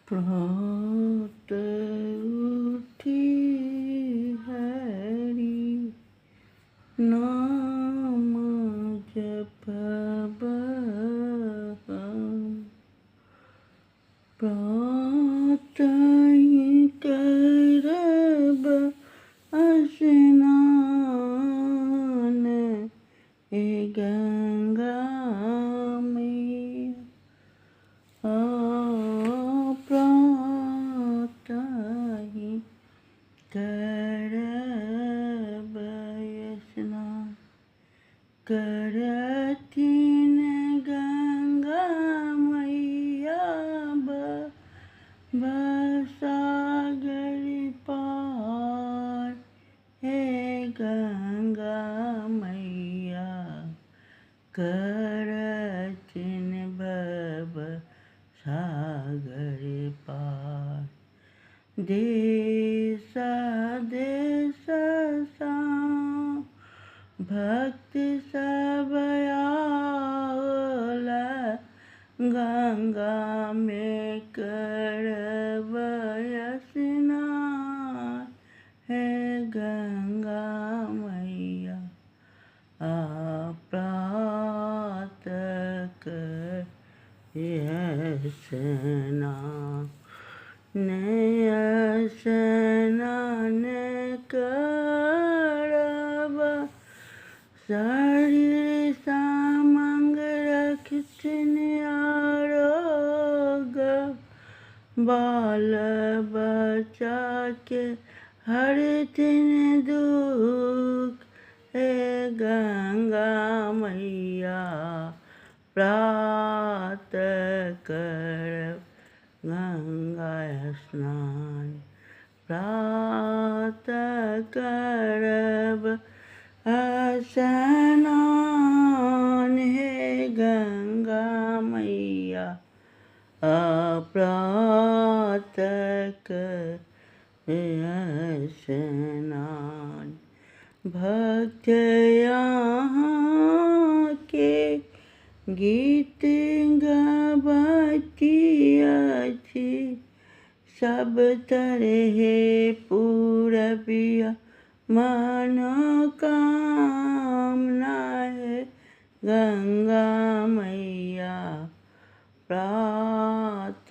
प्रात उठी हरि नाम जपब हम। प्रात करब स्नान हे गंगा मैया। प्रात करब स्नान करथिन गंगा मैया भवसागर पार। हे गंगा मैया करथिन भवसागर पार। देश देश भक्त सब आओला गंगा में करब स्नान हे गंगा मैया। प्रात कर स्नान करब शरीर सामंग रखथिन आरोग्य। बाल बच्चा के हरथिन दुख हे गंगा मैया। प्रात करब गंगा स्नान प्रात करब स्नान हे गंगा मैया। प्रात कर स्नान भक्त यहाँ के गीत गबती अछि सब तरह पूरबिया मनोकामना है गंगा मैया। प्रात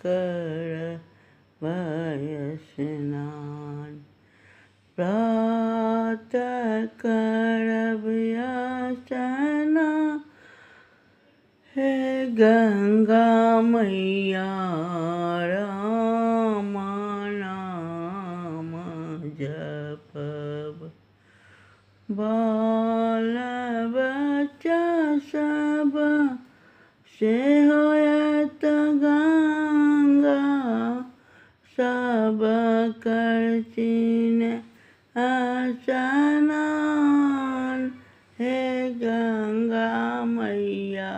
करब स्नान प्रात करब स्नान हे गंगा मैया। राम नाम जपब बाल बच्चा सब से होयत गंगा। सब करथिन स्नान हे गंगा मैया।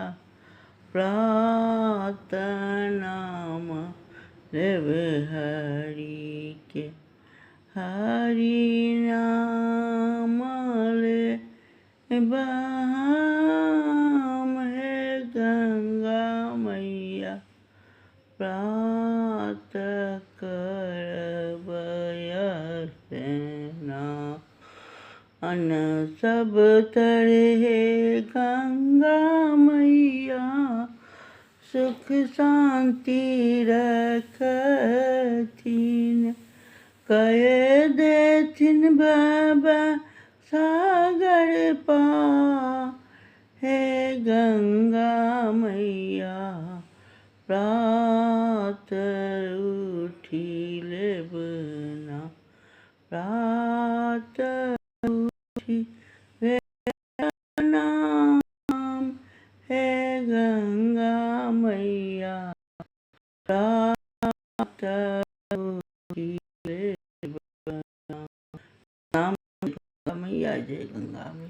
प्रात नाम लेब हरि के हरि नाम लेब हम हे गंगा मैया। प्रात करब स्नान सब तरह गंगा मैया सुख शांति रखथिन कह देथिन भवसागर पार। हे गंगा मैया प्रात उठी लेब ना प्रात उठी नाम हे गंगा मैया। प्रात उठी लेब नाम मैया जय गंगा मैया।